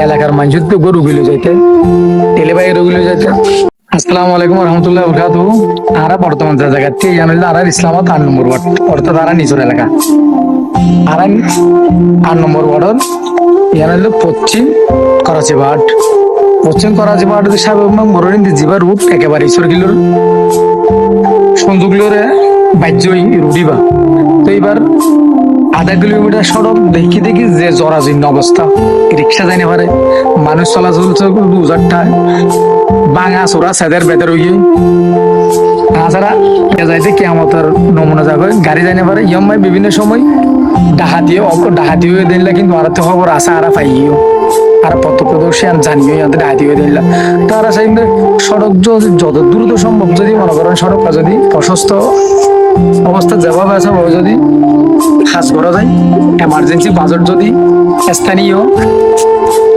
এলাকার মানুষের তো গরু গুলো যাইতে টেলিবাইয়ের গুলো যাইতে। আসসালামু আলাইকুম রহমতুল্লাহ বরকাতুহু। আরা বর্তমান যে জায়গাতে জানিল আর ইসলামাবাদ 8 নম্বর ওয়ার্ড অর্থাৎ আরা নিজের এলাকা আর 8 নম্বর ওয়ার্ড জানিল পশ্চিম করাচি বাট সাবেক মরুরিন জিবা রুট একেবারে ঈশ্বর কিলোর সঞ্জুগলোরে বাহ্যই রুডিবা। তো এবার আধা কিলোমিটার সড়ক দেখি যে জরাজীর্ণ অবস্থা, রিক্সা যাই না পারে, মানুষ চলাচল দুজারটায় বাঙা চোরা সেদের বেদের হয়ে তাছাড়া যাইতে কেমতের নমুনা যাবে গাড়ি যাই না পারে ইয়মাই বিভিন্ন সময় ডাহাতি হয়ে দিলে কিন্তু আর তো খবর আসা আর পাইও আর প্রত্যক্ষদর্শী আমি জানিও ইয়াদের ডাহাতি হয়ে দিলাম। তারা চাইলে সড়ক যত দ্রুত সম্ভব যদি মনে করেন সড়কটা যদি প্রশস্ত অবস্থা যেভাবে আছে যদি কাজ করা যায়, এমার্জেন্সি বাজেট যদি স্থানীয়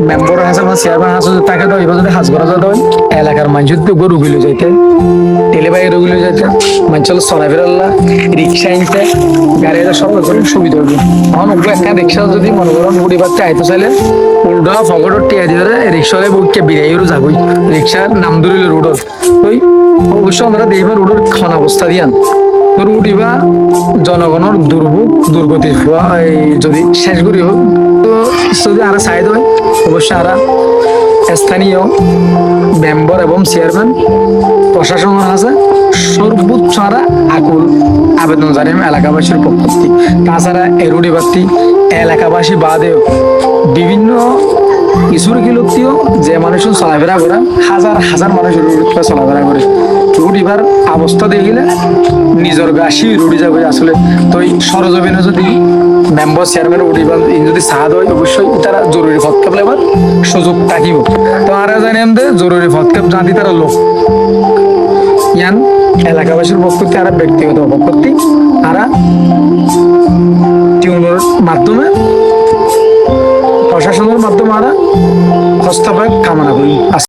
মেম্বার আছে বা চেয়ারম্যান আছে তাকে তো এবার যদি কাজ করা যায় এলাকার মানুষের তো গরু গুলো যাইতে টেলিবাইয়ের গুলো যাইতে মানুষের চলাফেরা রিক্সা আনতে গাড়ি সব সুবিধা হবে। এখন ওগুলো একটা রিক্সা যদি মনে করেন পরিবারটা আইতে চাইলে উল্টা ফগড় টিয়া দিয়ে রিক্সালে বুককে বিরাইয়েরও যাবই রিক্সার নাম ধরিল রোডর ওই অবশ্য আমরা দেখবার রোডের খন অবস্থা দিয়ান উঠিবা জনগণের দুর্গতি যদি শেষ করি হোক তো যদি আর সাইড হয় অবশ্যই আর স্থানীয় মেম্বার এবং চেয়ারম্যান প্রশাসন আছে সর্বোচ্চ আরা আকুল আবেদন জানিয়ে এলাকাবাসীর পক্ষ থেকে। তাছাড়া এরুডি বাতি এলাকাবাসী বাদেও বিভিন্ন কিছুর কিলোত্তীয় যে মানুষ চলাফেরা করে হাজার হাজার মানুষের চলাফেরা করে রুডিবার অবস্থা দেখিলে নিজের গাছি রুডি যাবে আসলে। তো এই সরজমিনে যদি মেম্বার চেয়ারম্যান উঠিবার যদি সাহায্য হয় অবশ্যই তারা জরুরি পদক্ষেপ নেবার সুযোগ থাকিব। তো আর জানেন যে জরুরি পদক্ষেপ জানি তারা লোক ইয়ান এলাকাবাসীর পক্ষ থেকে আর ব্যক্তিগত পক্ষ থেকে আরা টিউনের মাধ্যমে প্রশাসনের মাধ্যমে আরা হস্তক্ষেপ কামনা করি।